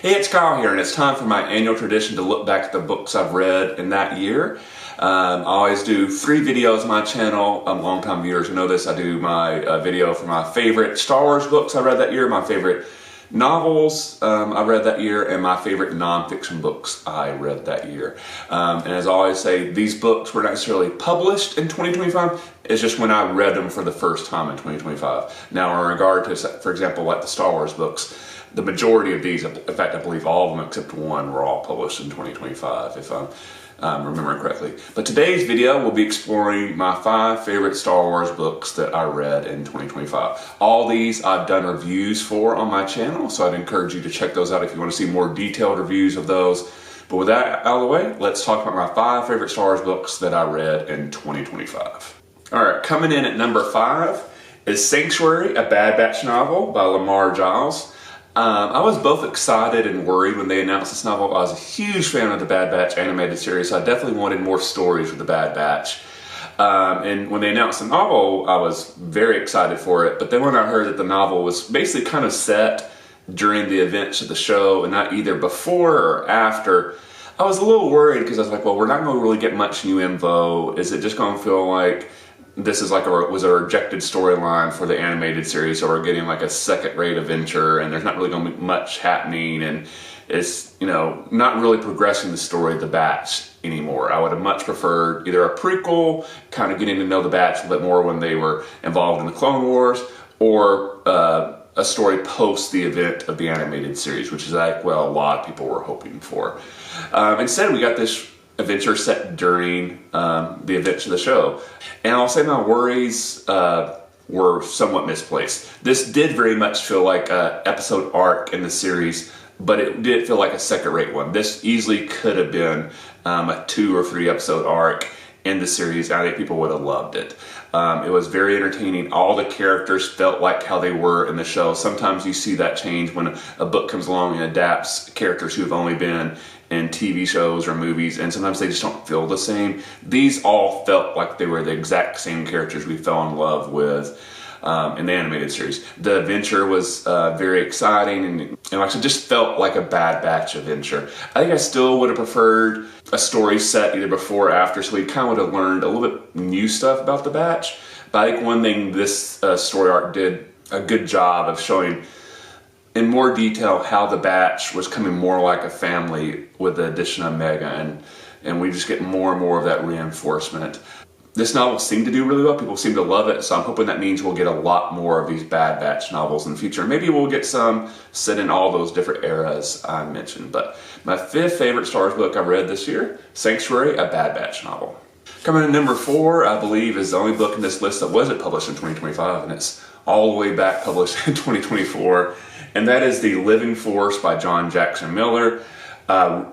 Hey, it's Kyle here, and it's time for my annual tradition to look back at the books I've read in that year. I always do 3 videos on my channel. Long-time viewers who know this, I do my video for my favorite Star Wars books I read that year, my favorite novels I read that year, and my favorite nonfiction books I read that year. And as I always say, these books were not necessarily published in 2025, it's just when I read them for the first time in 2025. Now, in regard to, for example, like the Star Wars books, the majority of these, in fact, I believe all of them except one, were all published in 2025, if I'm remembering correctly. But today's video will be exploring my 5 favorite Star Wars books that I read in 2025. All these I've done reviews for on my channel, so I'd encourage you to check those out if you want to see more detailed reviews of those. But with that out of the way, let's talk about my 5 favorite Star Wars books that I read in 2025. All right, coming in at number 5 is Sanctuary, a Bad Batch novel by Lamar, Giles. I was both excited and worried when they announced this novel. I was a huge fan of the Bad Batch animated series, so I definitely wanted more stories with the Bad Batch. And when they announced the novel, I was very excited for it. But then when I heard that the novel was basically kind of set during the events of the show and not either before or after, I was a little worried because I was like, well, we're not going to really get much new info. Is it just going to feel like this is like was a rejected storyline for the animated series, so we're getting like a second-rate adventure and there's not really going to be much happening, and it's, you know, not really progressing the story of the Batch anymore. I would have much preferred either a prequel, kind of getting to know the Batch a bit more when they were involved in the Clone Wars, or a story post the event of the animated series, which is like, well, a lot of people were hoping for. Instead, we got this adventure set during the events of the show. And I'll say my worries were somewhat misplaced. This did very much feel like an episode arc in the series, but it did feel like a second-rate one. This easily could have been a 2 or 3 episode arc in the series. I think people would have loved it. It was very entertaining. All the characters felt like how they were in the show. Sometimes you see that change when a book comes along and adapts characters who have only been in TV shows or movies, and sometimes they just don't feel the same. These all felt like they were the exact same characters we fell in love with in the animated series. The adventure was very exciting, and actually just felt like a Bad Batch adventure. I think I still would have preferred a story set either before or after, so we kind of would have learned a little bit new stuff about the Batch. But I think one thing this story arc did a good job of showing in more detail how the Batch was coming more like a family with the addition of Mega, and we just get more and more of that reinforcement. This novel seemed to do really well. People seem to love it, so I'm hoping that means we'll get a lot more of these Bad Batch novels in the future. Maybe we'll get some set in all those different eras I mentioned. But my 5th favorite Star Wars book I read this year, Sanctuary, a Bad Batch novel. Coming in number 4, I believe, is the only book in this list that wasn't published in 2025, and it's all the way back published in 2024. And that is The Living Force by John Jackson Miller.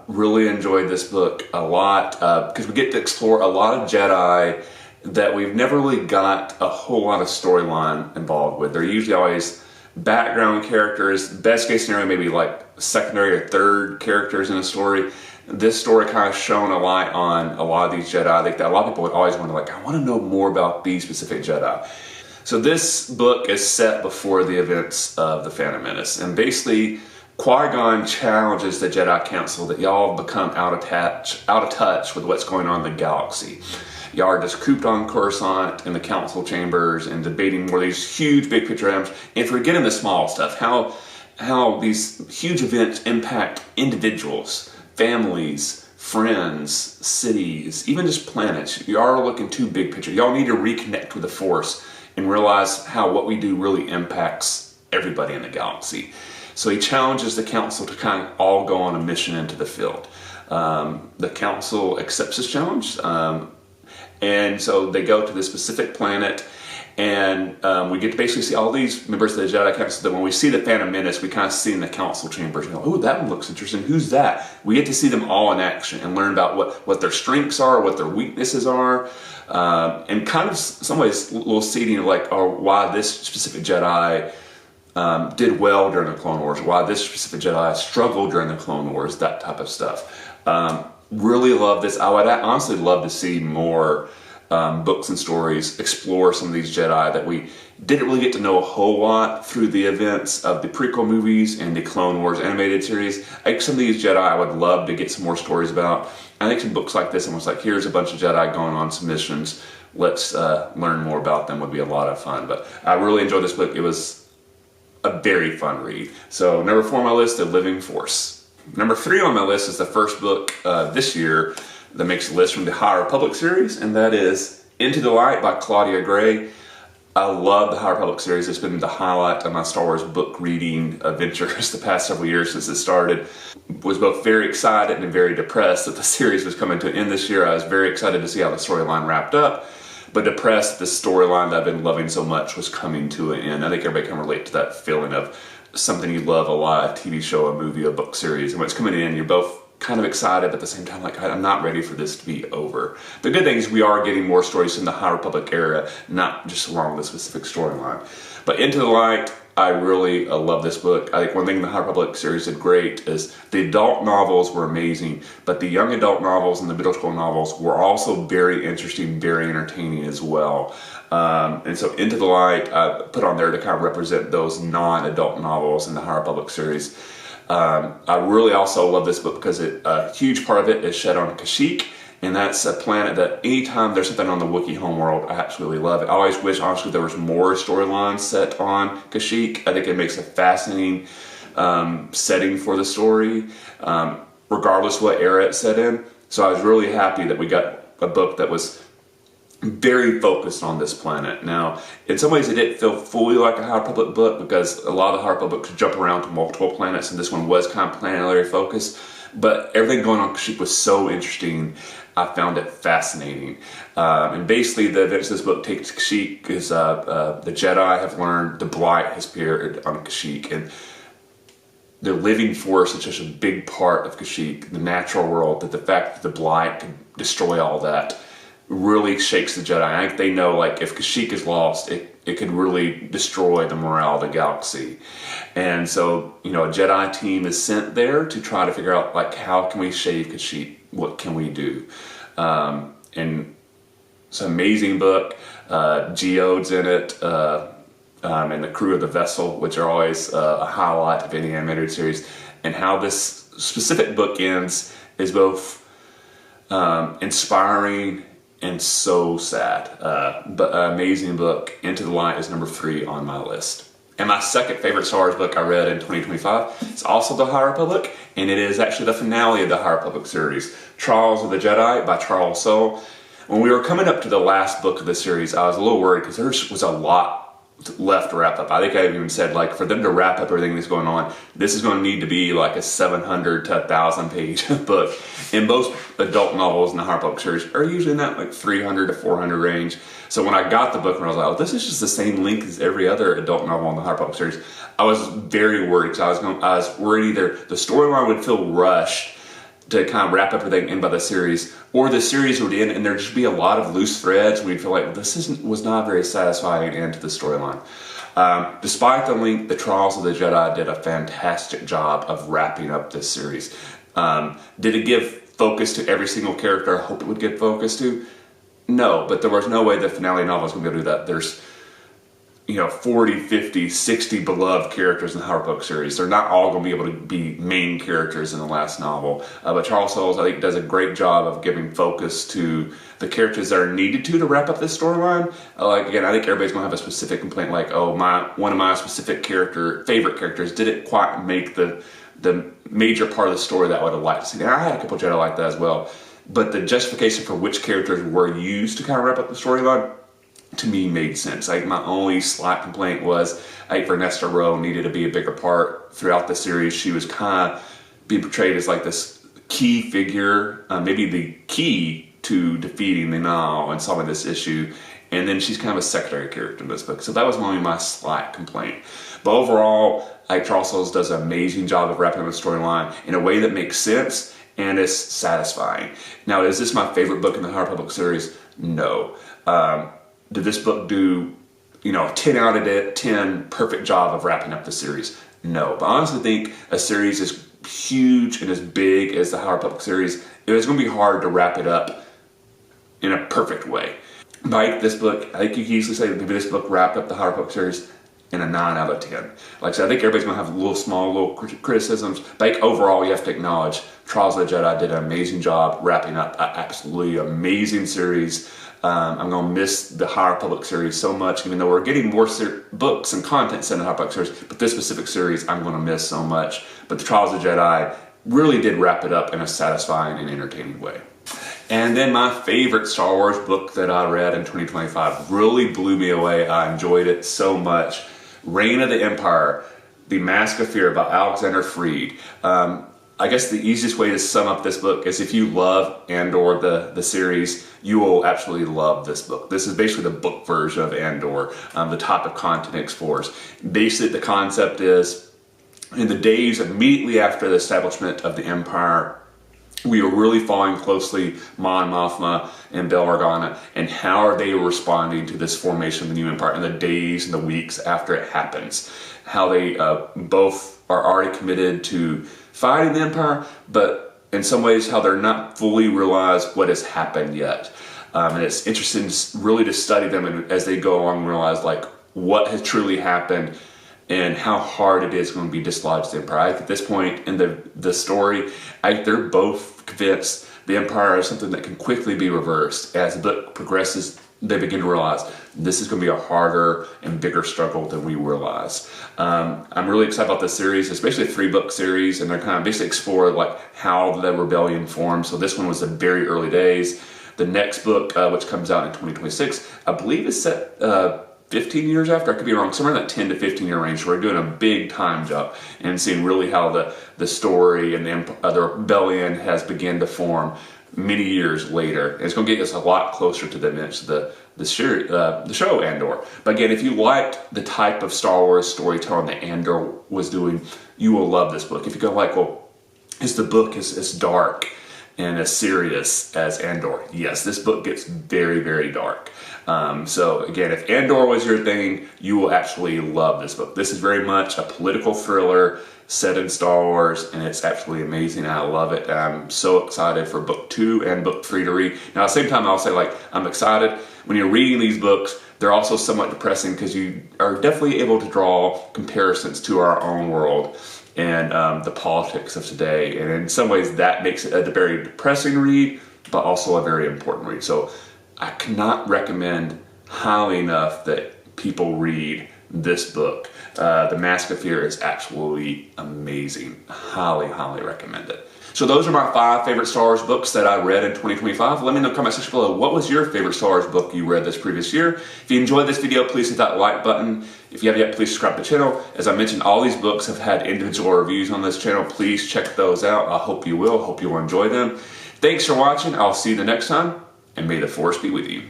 Really enjoyed this book a lot because we get to explore a lot of Jedi that we've never really got a whole lot of storyline involved with. They're usually always background characters, best case scenario maybe like secondary or third characters in a story. This story kind of shone a light on a lot of these Jedi. I think that a lot of people would always wonder, like, I want to know more about these specific Jedi. So this book is set before the events of The Phantom Menace, and basically Qui-Gon challenges the Jedi Council that y'all have become out of touch with what's going on in the galaxy. Y'all are just cooped on Coruscant in the council chambers and debating more of these huge big picture items, and forgetting the small stuff, how these huge events impact individuals, families, friends, cities, even just planets. Y'all are looking too big picture. Y'all need to reconnect with the Force and realize how what we do really impacts everybody in the galaxy. So he challenges the council to kind of all go on a mission into the field. The council accepts his challenge, and so they go to this specific planet, and we get to basically see all these members of the Jedi Council that when we see the Phantom Menace, we kind of see in the council chambers, and go, oh, that one looks interesting, who's that? We get to see them all in action and learn about what their strengths are, what their weaknesses are, and kind of some ways a little seeding of like, oh, why this specific Jedi did well during the Clone Wars, why this specific Jedi struggled during the Clone Wars, that type of stuff. Really love this. I would honestly love to see more books and stories explore some of these Jedi that we didn't really get to know a whole lot through the events of the prequel movies and the Clone Wars animated series. I think some of these Jedi I would love to get some more stories about. I think some books like this, almost like, here's a bunch of Jedi going on some missions, let's learn more about them, would be a lot of fun. But I really enjoyed this book. It was a very fun read. So number 4 on my list, The Living Force. Number 3 on my list is the first book this year that makes a list from the High Republic series, and that is Into the Light by Claudia Gray. I love the High Republic series. It's been the highlight of my Star Wars book reading adventures the past several years since it started. Was both very excited and very depressed that the series was coming to an end this year. I was very excited to see how the storyline wrapped up, but depressed that the storyline that I've been loving so much was coming to an end. I think everybody can relate to that feeling of something you love a lot, a TV show, a movie, a book series, and when it's coming in, you're both kind of excited, but at the same time, like, I'm not ready for this to be over. The good thing is we are getting more stories from the High Republic era, not just along the specific storyline. But Into the Light, I really love this book. I think one thing the High Republic series did great is the adult novels were amazing, but the young adult novels and the middle school novels were also very interesting, very entertaining as well. And so Into the Light, I put on there to kind of represent those non-adult novels in the High Republic series. I really also love this book because a huge part of it is set on Kashyyyk, and that's a planet that anytime there's something on the Wookiee homeworld, I absolutely love it. I always wish, honestly, there was more storylines set on Kashyyyk. I think it makes a fascinating setting for the story, regardless what era it's set in. So I was really happy that we got a book that was very focused on this planet. Now, in some ways it didn't feel fully like a High Republic book because a lot of the High Republic books jump around to multiple planets, and this one was kind of planetary focused. But everything going on Kashyyyk was so interesting. I found it fascinating. And basically the events of this book take to Kashyyyk because the Jedi have learned the Blight has appeared on Kashyyyk, and the living force is just a big part of Kashyyyk, the natural world, that the fact that the Blight could destroy all that really shakes the Jedi. I think they know, like, if Kashyyyk is lost, it could really destroy the morale of the galaxy. And so, you know, a Jedi team is sent there to try to figure out, like, how can we save Kashyyyk? What can we do? And it's an amazing book. Geode's in it, and the crew of the vessel, which are always a highlight of any animated series. And how this specific book ends is both inspiring and so sad, but an amazing book. Into the Light is number 3 on my list. And my second favorite Star Wars book I read in 2025 is also the High Republic, and it is actually the finale of the High Republic series, Trials of the Jedi by Soule. When we were coming up to the last book of the series, I was a little worried because there was a lot left to wrap up. I think I even said, like, for them to wrap up everything that's going on, this is going to need to be like a 700 to 1,000 page book. And most adult novels in the High Republic series are usually in that like 300 to 400 range. So when I got the book and I was like, oh, this is just the same length as every other adult novel in the High Republic series, I was very worried because I was worried either the storyline would feel rushed to kind of wrap up everything in by the series, or the series would end and there'd just be a lot of loose threads and we'd feel like was not a very satisfying end to the storyline. Despite the length, the Trials of the Jedi did a fantastic job of wrapping up this series. Did it give focus to every single character I hope it would give focus to? No, but there was no way the finale novel was going to be able to do that. There's 40, 50, 60 beloved characters in the High Republic series. They're not all going to be able to be main characters in the last novel. But Soule, I think, does a great job of giving focus to the characters that are needed to wrap up this storyline. Again, I think everybody's going to have a specific complaint, like, oh, one of my specific favorite characters didn't quite make the major part of the story that I would have liked to see. And I had a couple of Jedi like that as well. But the justification for which characters were used to kind of wrap up the storyline, to me, made sense. My only slight complaint was I think Vernesta Rowe needed to be a bigger part throughout the series. She was kind of being portrayed as like this key figure, maybe the key to defeating the Nile and solving this issue. And then she's kind of a secondary character in this book. So that was only my slight complaint. But overall, I think Soule does an amazing job of wrapping up the storyline in a way that makes sense and is satisfying. Now, is this my favorite book in the High Republic series? No. Did this book do, 10 out of 10 perfect job of wrapping up the series? No. But I honestly think a series as huge and as big as the High Republic series, it was going to be hard to wrap it up in a perfect way. Mike, this book, I think you can easily say that maybe this book wrapped up the High Republic series in a 9 out of 10. Like I said, I think everybody's going to have little criticisms. But overall, you have to acknowledge Trials of the Jedi did an amazing job wrapping up an absolutely amazing series. I'm going to miss the High Republic series so much, even though we're getting more books and content set in the High Republic series. But this specific series, I'm going to miss so much. But the Trials of the Jedi really did wrap it up in a satisfying and entertaining way. And then my favorite Star Wars book that I read in 2025 really blew me away. I enjoyed it so much. Reign of the Empire, The Mask of Fear by Alexander Freed. I guess the easiest way to sum up this book is if you love Andor, the series, you will absolutely love this book. This is basically the book version of Andor, the type of content it explores. Basically, the concept is in the days immediately after the establishment of the Empire, we are really following closely Mon Mothma and Bail Organa and how are they responding to this formation of the new empire in the days and the weeks after it happens. How they both are already committed to fighting the empire, but in some ways how they're not fully realized what has happened yet. And it's interesting really to study them and as they go along and realize like what has truly happened and how hard it is going to be dislodged the Empire. I think at this point in the story, they're both convinced the Empire is something that can quickly be reversed. As the book progresses, they begin to realize this is going to be a harder and bigger struggle than we realize. I'm really excited about this series, especially a 3-book series, and they're kind of basically explore like how the rebellion formed. So this one was the very early days. The next book, which comes out in 2026, I believe is set 15 years after. I could be wrong, somewhere in that 10 to 15 year range. So we're doing a big time jump and seeing really how the story and the rebellion has begun to form many years later. And it's going to get us a lot closer to the events of the show Andor. But again, if you liked the type of Star Wars storytelling that Andor was doing, you will love this book. If you go like, well, is the book as dark and as serious as Andor? Yes, this book gets very, very dark. So again, if Andor was your thing, you will absolutely love this book. This is very much a political thriller set in Star Wars, and it's absolutely amazing. I love it. I'm so excited for book 2 and book 3 to read. Now, at the same time, I'll say like, I'm excited. When you're reading these books, they're also somewhat depressing because you are definitely able to draw comparisons to our own world and the politics of today. And in some ways that makes it a very depressing read, but also a very important read. So I cannot recommend highly enough that people read this book. The Mask of Fear is absolutely amazing. Highly, highly recommend it. So those are my 5 favorite Star Wars books that I read in 2025. Let me know in the comment section below, what was your favorite Star Wars book you read this previous year? If you enjoyed this video, please hit that like button. If you haven't yet, please subscribe to the channel. As I mentioned, all these books have had individual reviews on this channel. Please check those out. I hope you will. Hope you'll enjoy them. Thanks for watching. I'll see you the next time, and may the Force be with you.